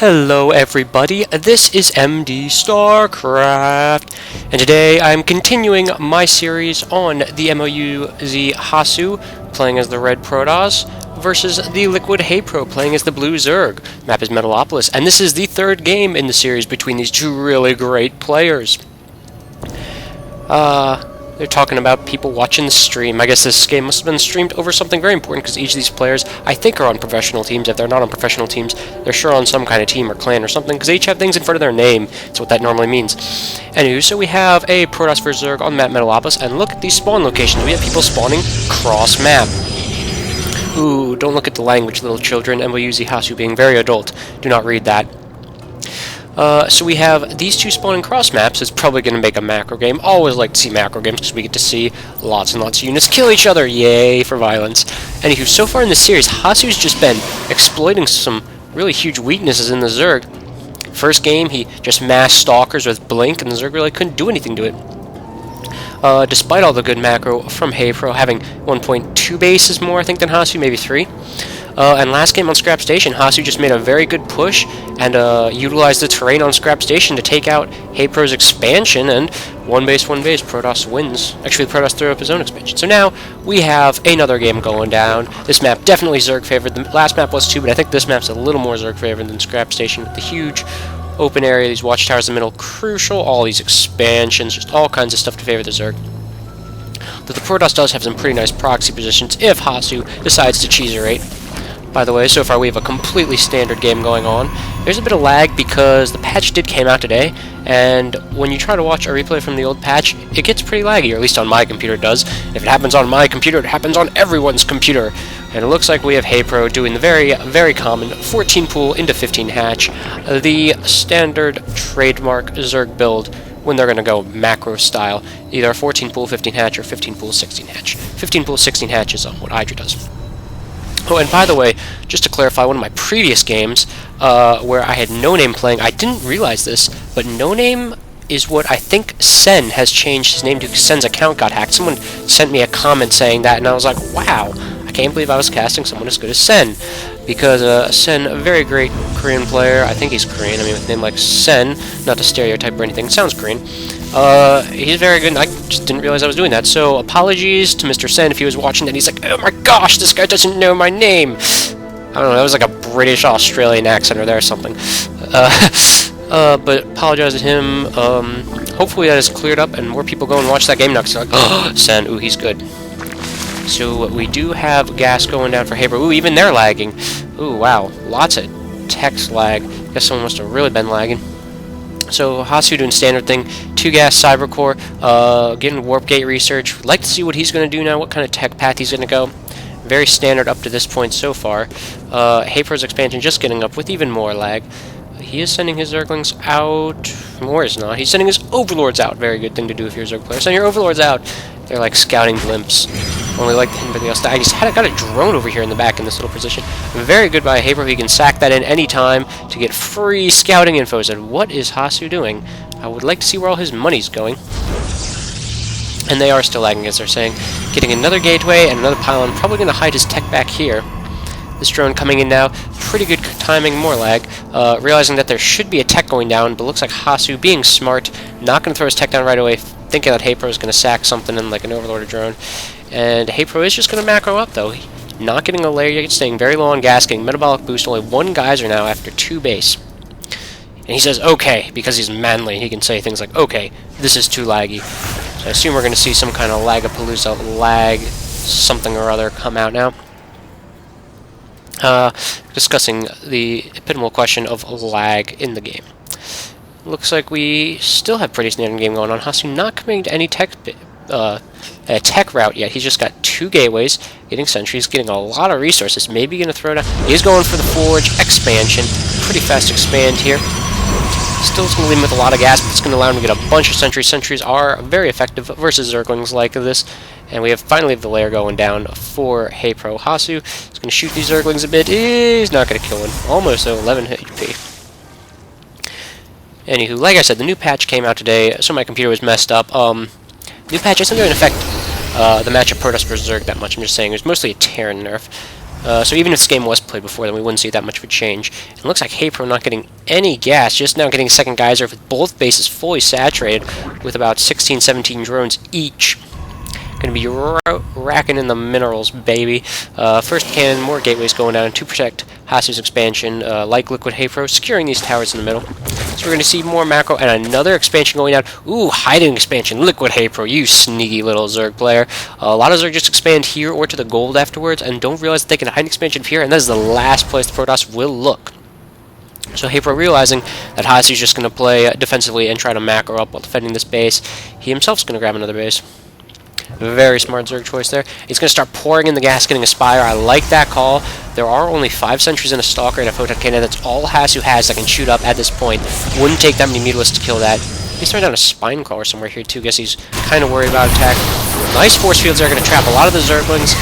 Hello everybody, this is MD Starcraft, and today I'm continuing my series on the mouzHasu, playing as the red protoss, versus the LiquidHaypro, playing as the blue zerg. Map is Metalopolis, and this is the third game in the series between these two really great players. They're talking about people watching the stream. I guess this game must have been streamed over something very important, because each of these players, I think, are on professional teams. If they're not on professional teams, they're sure on some kind of team or clan or something, because they each have things in front of their name. That's what that normally means. Anywho, so we have a protoss versus zerg on the map Metalopolis, and look at these spawn locations. We have people spawning cross-map. Ooh, don't look at the language, little children. mouzHasu being very adult. Do not read that. So we have these two spawning cross maps. It's probably going to make a macro game. Always like to see macro games because we get to see lots and lots of units kill each other. Yay for violence. Anywho, so far in this series, Hasu's just been exploiting some really huge weaknesses in the Zerg. First game, he just mass stalkers with Blink, and the Zerg really couldn't do anything to it. Despite all the good macro from Haypro, having 1.2 bases more, I think, than Hasu, maybe 3. And last game on Scrap Station, Hasu just made a very good push and utilized the terrain on Scrap Station to take out Haypro's expansion, and one base, Protoss wins. Actually, Protoss threw up his own expansion. So now we have another game going down. This map definitely Zerg favored. The last map was too, but I think this map's a little more Zerg favored than Scrap Station, with the huge open area, these watchtowers in the middle, crucial, all these expansions, just all kinds of stuff to favor the Zerg. Though the Protoss does have some pretty nice proxy positions if Hasu decides to cheeserate. By the way, so far we have a completely standard game going on. There's a bit of lag because the patch came out today, and when you try to watch a replay from the old patch, it gets pretty laggy, or at least on my computer it does. If it happens on my computer, it happens on everyone's computer. And it looks like we have Haypro doing the very, very common 14 pool into 15 hatch, the standard trademark Zerg build when they're going to go macro style, either a 14 pool 15 hatch or 15 pool 16 hatch. 15 pool 16 hatch is what Hydra does. Oh, and by the way, just to clarify, one of my previous games, where I had No Name playing, I didn't realize this, but No Name is what I think Sen has changed his name to, because Sen's account got hacked. Someone sent me a comment saying that, and I was like, wow, I can't believe I was casting someone as good as Sen. Because Sen, a very great Korean player, I think he's Korean, I mean, with a name like Sen, not to stereotype or anything, sounds Korean. He's very good, and I just didn't realize I was doing that, so apologies to Mr. Sen if he was watching that. He's like, oh my gosh, this guy doesn't know my name! I don't know, that was like a British-Australian accent or there or something. But apologize to him. Hopefully that is cleared up and more people go and watch that game now, because they're like, oh, Sen, ooh, he's good. So we do have gas going down for Haypro. Ooh, even they're lagging. Ooh, wow, lots of text lag. Guess someone must have really been lagging. So Hasu doing standard thing, 2 gas cybercore, getting warp gate research. Would like to see what he's going to do now, what kind of tech path he's going to go. Very standard up to this point so far. Haypro's expansion just getting up with even more lag. He is sending his Zerglings out. More is not. He's sending his Overlords out. Very good thing to do if you're a Zerg player. Send your Overlords out. They're like scouting blimps. Only like anybody else. I just got a drone over here in the back in this little position. Very good by Haypro. He can sack that in any time to get free scouting info. And what is Hasu doing? I would like to see where all his money's going. And they are still lagging, as they're saying. Getting another gateway and another pylon. Probably going to hide his tech back here. This drone coming in now. Pretty good timing, more lag. Realizing that there should be a tech going down, but looks like Hasu, being smart, not going to throw his tech down right away, thinking that Haypro is going to sack something in like an Overlord or drone. And Haypro is just going to macro up, though. Not getting a layer yet, staying very low on gas, getting metabolic boost, only 1 geyser now after 2 base. And he says, okay, because he's manly, he can say things like, okay, this is too laggy. So I assume we're going to see some kind of Lagapalooza lag something or other come out now. Discussing the epitomal question of lag in the game. Looks like we still have pretty standard game going on. Hasu not committing to any tech route yet. He's just got 2 gateways, getting sentries, getting a lot of resources. Maybe going to throw down. He's going for the Forge expansion. Pretty fast expand here. Still going to leave him with a lot of gas, but it's going to allow him to get a bunch of sentries. Sentries are very effective versus Zerglings like this. And we finally have the layer going down for Haypro. Hasu is going to shoot these Zerglings a bit. He's not going to kill him. Almost 11 HP. Anywho, like I said, the new patch came out today, so my computer was messed up. New patch isn't going to affect the matchup Protoss vs Zerg that much. I'm just saying it was mostly a Terran nerf. So even if this game was played before, then we wouldn't see that much of a change. It looks like HayPro not getting any gas, just now getting a second geyser with both bases fully saturated with about 16, 17 drones each. Going to be racking in the minerals, baby. First cannon, more gateways going down to protect Hasu's expansion, like LiquidHaypro, securing these towers in the middle. So we're going to see more macro and another expansion going down. Ooh, hiding expansion, LiquidHaypro, you sneaky little Zerg player. A lot of Zerg just expand here or to the gold afterwards and don't realize that they can hide an expansion here, and that is the last place the protoss will look. So HayPro, realizing that Hasu's just going to play defensively and try to macro up while defending this base, he himself's going to grab another base. Very smart Zerg choice there. He's going to start pouring in the gas, getting a Spire. I like that call. There are only 5 sentries and a Stalker and a Photon Cannon. That's all Hasu has that can shoot up at this point. Wouldn't take that many Mutalisks to kill that. He's throwing down a Spine Crawler somewhere here too. Guess he's kind of worried about attack. Nice force fields are going to trap a lot of the Zerglings.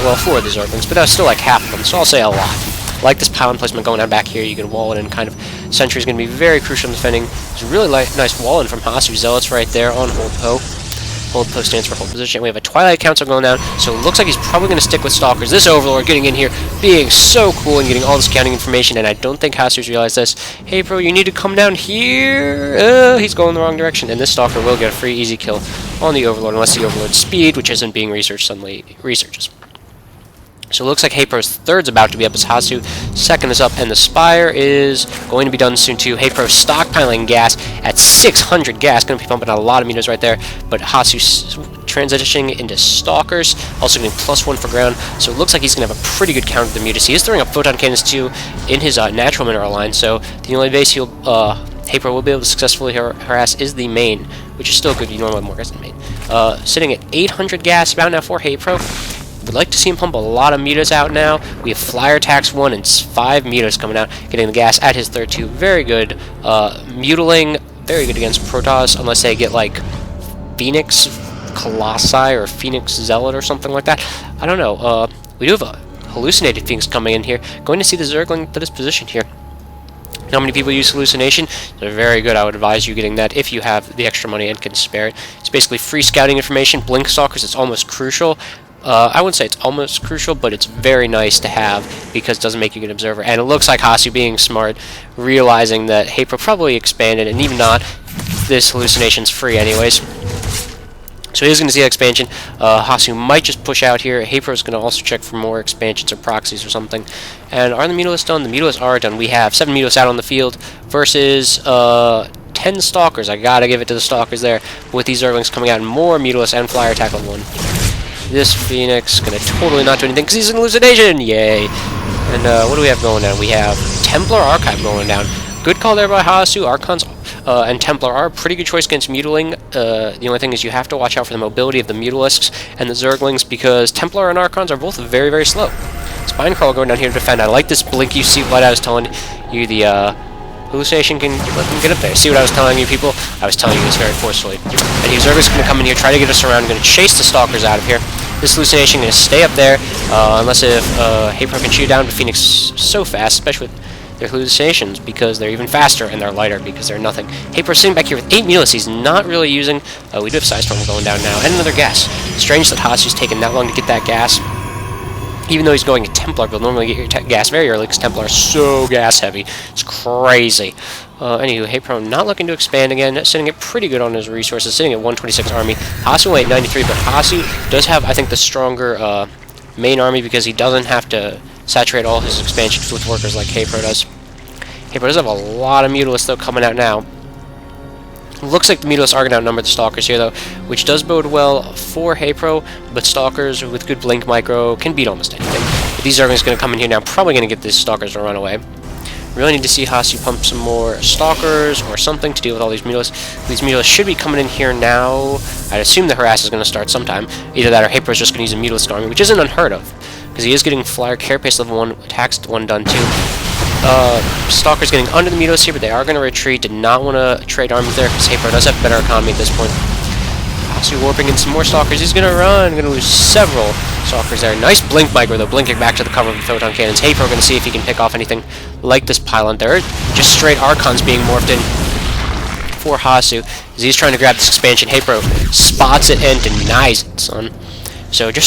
Well, 4 of the Zerglings, but that was still like half of them, so I'll say a lot. I like this pylon placement going on back here. You can wall it in kind of. Sentry is going to be very crucial in defending. There's a really nice wall in from Hasu. Zealots right there on Hold Po. Hold post stands for hold position. We have a Twilight Council going down, so it looks like he's probably going to stick with Stalkers. This Overlord getting in here, being so cool and getting all this scouting information, and I don't think Hasu's realized this. HayPro, you need to come down here. He's going the wrong direction, and this Stalker will get a free easy kill on the Overlord, unless the Overlord's speed, which isn't being researched, suddenly researches. So it looks like HayPro's third's about to be up as Hasu. Second is up, and the Spire is going to be done soon too. HayPro stockpiling gas at 600 gas. Going to be pumping out a lot of meters right there. But Hasu's transitioning into Stalkers. Also getting +1 for ground. So it looks like he's going to have a pretty good counter to the mutas. He is throwing up Photon Cannons too in his natural mineral line. So the only base HayPro will be able to successfully harass is the main, which is still good. You normally have more gas than main. Sitting at 800 gas about now for HayPro. We'd like to see him pump a lot of mutas out now. We have Flyer Tax 1 and 5 mutas coming out, getting the gas at his third 2. Very good. Mutiling, very good against Protoss, unless they get like Phoenix Colossi or Phoenix Zealot or something like that. I don't know. We do have a hallucinated Phoenix coming in here. Going to see the Zergling to this position here. How many people use hallucination? They're very good. I would advise you getting that if you have the extra money and can spare it. It's basically free scouting information. Blink Stalkers, it's almost crucial. I wouldn't say it's almost crucial, but it's very nice to have because it doesn't make you a good observer. And it looks like Hasu being smart, realizing that HayPro probably expanded, and even not, this hallucination's free anyways. So he's going to see that expansion. Hasu might just push out here. HayPro's going to also check for more expansions or proxies or something. And are the Mutalisks done? The Mutalisks are done. We have 7 Mutalisks out on the field versus 10 Stalkers. I gotta give it to the Stalkers there. With these Zerglings coming out, and more Mutalisks and Flyer Attack on 1. This Phoenix gonna totally not do anything because he's an hallucination! Yay! And what do we have going down? We have Templar Archive going down. Good call there by Hasu. Archons and Templar are a pretty good choice against Mutiling. The only thing is you have to watch out for the mobility of the Mutalisks and the Zerglings because Templar and Archons are both very, very slow. Spine Crawler going down here to defend. I like this blink you see what I was telling you. The hallucination can let them get up there. See what I was telling you, people? I was telling you this very forcefully. And Zerg's going to come in here, try to get us around, going to chase the Stalkers out of here. This hallucination going to stay up there, unless if HayPro can shoot down to Phoenix so fast, especially with their hallucinations, because they're even faster, and they're lighter because they're nothing. HayPro sitting back here with 8 Mutalisks. He's not really using. We do have Sidestorm going down now, and another gas. Strange that Hasu's taken that long to get that gas. Even though he's going to Templar, you'll normally get your gas very early because Templar are so gas heavy. It's crazy. Anywho, HayPro not looking to expand again, sitting it pretty good on his resources, sitting at 126 army. Hasu at 93, but Hasu does have, I think, the stronger main army because he doesn't have to saturate all his expansions with workers like HayPro does. HayPro does have a lot of Mutalisks, though, coming out now. Looks like the Mutalisks are going to outnumber the Stalkers here, though, which does bode well for HayPro, but Stalkers with good Blink Micro can beat almost anything. But these Zerglings going to come in here now, probably going to get these Stalkers to run away. Really need to see Hasu pump some more Stalkers or something to deal with all these Mutalisks. These Mutalisks should be coming in here now. I'd assume the harass is going to start sometime. Either that or HayPro is just going to use a Mutalisk army, which isn't unheard of, because he is getting Flyer Carapace level 1, attacks 1 done too. Stalker's getting under the Mutalisks here, but they are going to retreat. Did not want to trade armies there because HayPro does have better economy at this point. Hasu warping in some more Stalkers. He's going to run. Going to lose several Stalkers there. Nice Blink Micro, though, blinking back to the cover of the Photon Cannons. HayPro going to see if he can pick off anything like this pylon there. Just straight Archons being morphed in for Hasu as he's trying to grab this expansion. HayPro spots it and denies it, son. So just